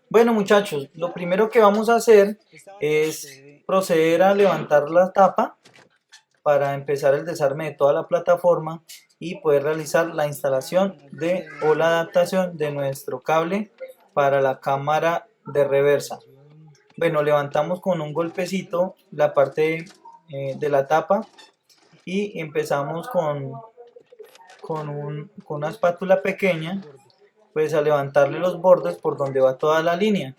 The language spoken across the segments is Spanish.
Bueno muchachos, lo primero que vamos a hacer es proceder a levantar la tapa para empezar el desarme de toda la plataforma y poder realizar la instalación de o la adaptación de nuestro cable para la cámara de reversa. Bueno, levantamos con un golpecito la parte de la tapa y empezamos con una espátula pequeña pues a levantarle los bordes por donde va toda la línea.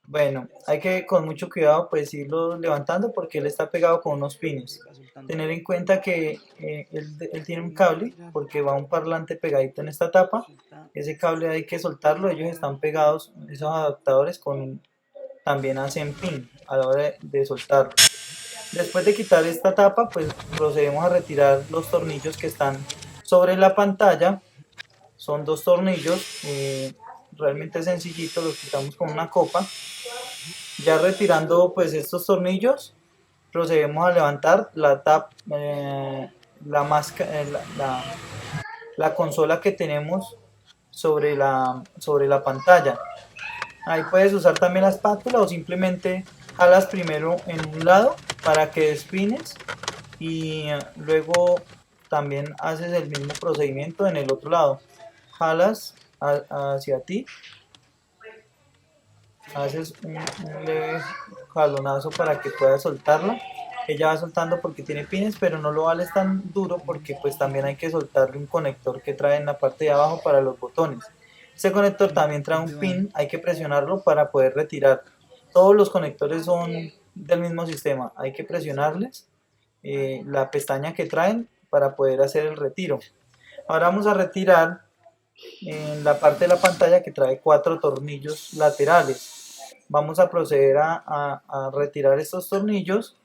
Bueno, hay que con mucho cuidado pues irlo levantando porque él está pegado con unos pines. Tener en cuenta que él tiene un cable porque va un parlante pegadito en esta tapa. Ese cable hay que soltarlo, ellos están pegados, esos adaptadores también hacen pin a la hora de soltarlo. Después de quitar esta tapa pues procedemos a retirar los tornillos que están sobre la pantalla. Son dos tornillos, realmente sencillitos, los quitamos con una copa. Ya retirando pues estos tornillos, procedemos a levantar la, la consola que tenemos sobre la pantalla. Ahí puedes usar también la espátula o simplemente jalas primero en un lado para que despines y luego también haces el mismo procedimiento en el otro lado. Jalas hacia ti, haces un leve jalonazo para que puedas soltarla. Ella va soltando porque tiene pines, pero no lo vales tan duro porque pues también hay que soltarle un conector que trae en la parte de abajo para los botones. Este conector también trae un pin, hay que presionarlo para poder retirar. Todos los conectores son del mismo sistema, hay que presionarles la pestaña que traen para poder hacer el retiro. Ahora vamos a retirar en la parte de la pantalla que trae 4 tornillos laterales. Vamos a proceder a retirar estos tornillos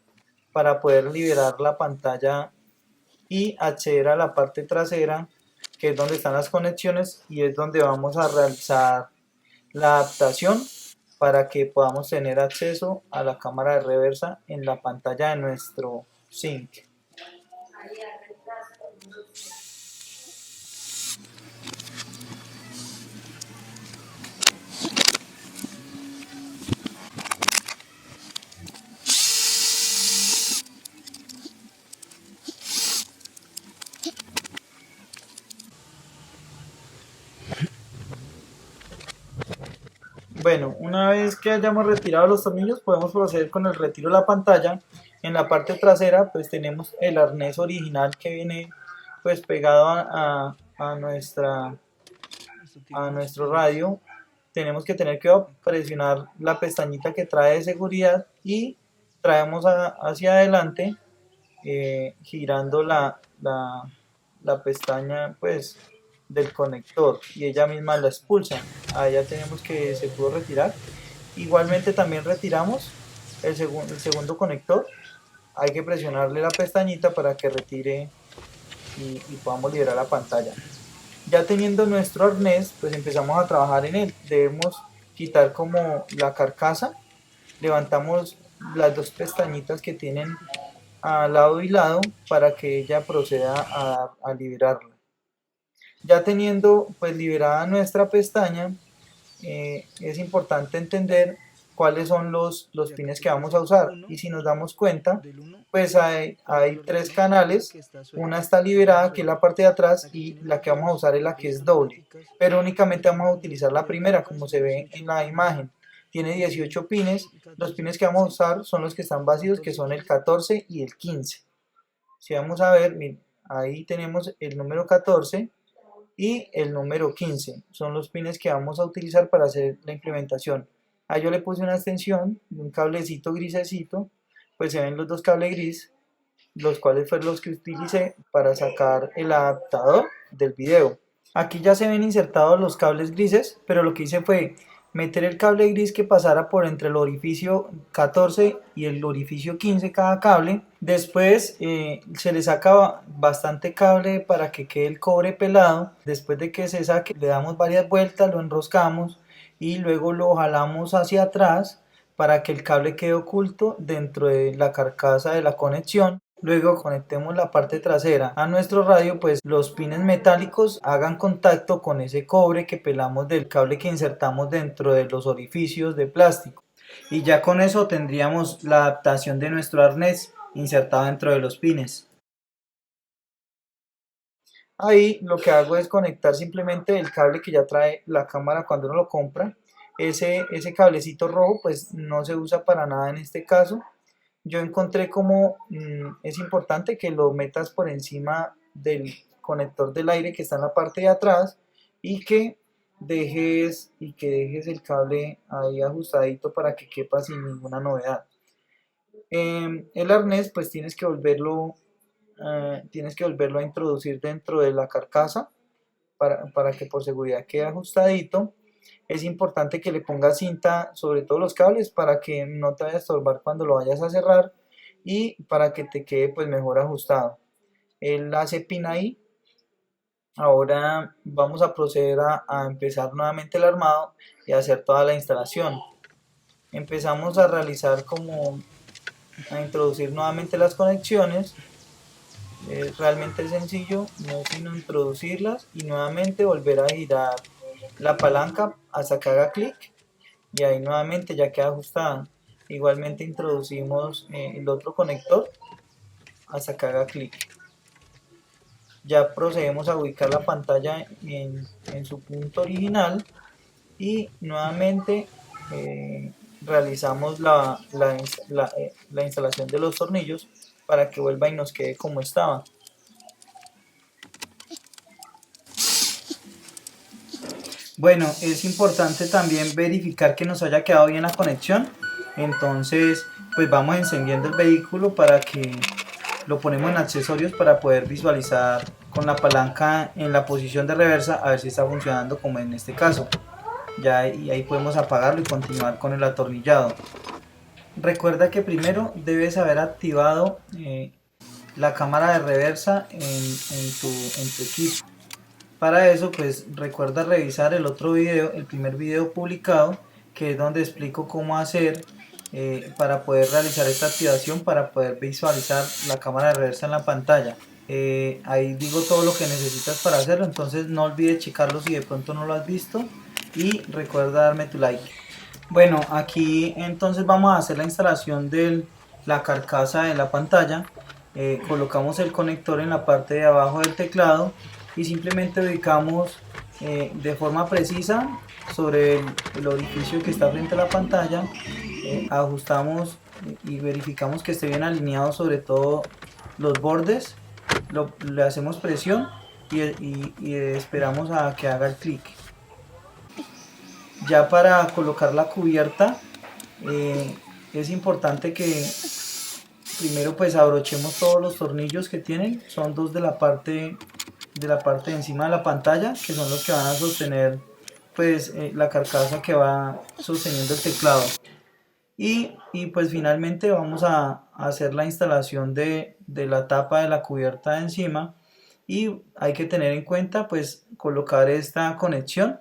para poder liberar la pantalla y acceder a la parte trasera, que es donde están las conexiones y es donde vamos a realizar la adaptación para que podamos tener acceso a la cámara de reversa en la pantalla de nuestro Sync. Bueno, una vez que hayamos retirado los tornillos, podemos proceder con el retiro de la pantalla. En la parte trasera, pues tenemos el arnés original que viene pues pegado a nuestro radio. Tenemos que tener que presionar la pestañita que trae de seguridad y traemos hacia adelante, girando la pestaña pues del conector y ella misma la expulsa. Ahí ya tenemos que se pudo retirar. Igualmente también retiramos el segundo conector. Hay que presionarle la pestañita para que retire y podamos liberar la pantalla. Ya teniendo nuestro arnés, pues empezamos a trabajar en él. Debemos quitar como la carcasa, levantamos las dos pestañitas que tienen a lado y lado para que ella proceda a liberarla. Ya teniendo pues liberada nuestra pestaña, es importante entender cuáles son los pines que vamos a usar. Y si nos damos cuenta, pues hay 3 canales. Una está liberada, que es la parte de atrás, y la que vamos a usar es la que es doble. Pero únicamente vamos a utilizar la primera, como se ve en la imagen. Tiene 18 pines. Los pines que vamos a usar son los que están vacíos, que son el 14 y el 15. Si vamos a ver, ahí tenemos el número 14 y el número 15 son los pines que vamos a utilizar para hacer la implementación. Ahí yo le puse una extensión, un cablecito grisecito, pues se ven los dos cables gris, los cuales fueron los que utilicé para sacar el adaptador del video. Aquí ya se ven insertados los cables grises, pero lo que hice fue meter el cable gris que pasara por entre el orificio 14 y el orificio 15 cada cable. Después se le saca bastante cable para que quede el cobre pelado. Después de que se saque le damos varias vueltas, lo enroscamos y luego lo jalamos hacia atrás para que el cable quede oculto dentro de la carcasa de la conexión. Luego conectemos la parte trasera a nuestro radio, pues los pines metálicos hagan contacto con ese cobre que pelamos del cable que insertamos dentro de los orificios de plástico. Y ya con eso tendríamos la adaptación de nuestro arnés insertado dentro de los pines. Ahí lo que hago es conectar simplemente el cable que ya trae la cámara cuando uno lo compra. Ese cablecito rojo pues no se usa para nada en este caso. Yo encontré como es importante que lo metas por encima del conector del aire que está en la parte de atrás y que dejes el cable ahí ajustadito para que quepa sin ninguna novedad. El arnés pues tienes que volverlo a introducir dentro de la carcasa para que por seguridad quede ajustadito. Es importante que le pongas cinta sobre todos los cables para que no te vaya a estorbar cuando lo vayas a cerrar y para que te quede pues mejor ajustado. Él hace pin ahí. Ahora vamos a proceder a empezar nuevamente el armado y a hacer toda la instalación. Empezamos a realizar a introducir nuevamente las conexiones. Es realmente sencillo, no es sino introducirlas y nuevamente volver a girar la palanca hasta que haga clic y ahí nuevamente ya queda ajustada. Igualmente introducimos el otro conector hasta que haga clic. Ya procedemos a ubicar la pantalla en su punto original y nuevamente realizamos la instalación de los tornillos para que vuelva y nos quede como estaba. Bueno, es importante también verificar que nos haya quedado bien la conexión. Entonces, pues vamos encendiendo el vehículo para que lo ponemos en accesorios para poder visualizar con la palanca en la posición de reversa a ver si está funcionando como en este caso. Ya y ahí podemos apagarlo y continuar con el atornillado. Recuerda que primero debes haber activado la cámara de reversa en tu equipo. Para eso pues recuerda revisar el otro video, el primer video publicado, que es donde explico cómo hacer para poder realizar esta activación, para poder visualizar la cámara de reversa en la pantalla. Ahí digo todo lo que necesitas para hacerlo, entonces no olvides checarlo si de pronto no lo has visto y recuerda darme tu like. Bueno, aquí entonces vamos a hacer la instalación de la carcasa de la pantalla. Colocamos el conector en la parte de abajo del teclado y simplemente ubicamos de forma precisa sobre el orificio que está frente a la pantalla. Ajustamos y verificamos que esté bien alineado sobre todo los bordes. Le hacemos presión y esperamos a que haga el clic. Ya para colocar la cubierta es importante que primero pues abrochemos todos los tornillos que tienen. Son dos de la parte de encima de la pantalla, que son los que van a sostener pues la carcasa que va sosteniendo el teclado. Y pues finalmente vamos a hacer la instalación de la tapa de la cubierta de encima y hay que tener en cuenta pues colocar esta conexión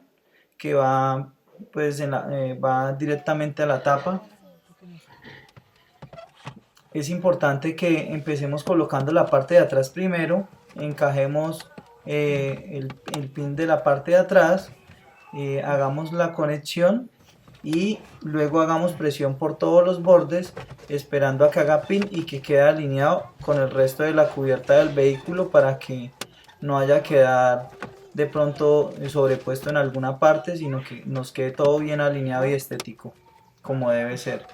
que va pues va directamente a la tapa. Es importante que empecemos colocando la parte de atrás primero, encajemos el pin de la parte de atrás, hagamos la conexión y luego hagamos presión por todos los bordes esperando a que haga pin y que quede alineado con el resto de la cubierta del vehículo para que no haya quedar de pronto sobrepuesto en alguna parte, sino que nos quede todo bien alineado y estético como debe ser.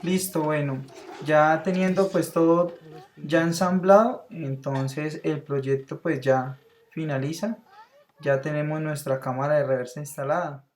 Listo, bueno, ya teniendo pues todo ya ensamblado, entonces el proyecto pues ya finaliza. Ya tenemos nuestra cámara de reversa instalada.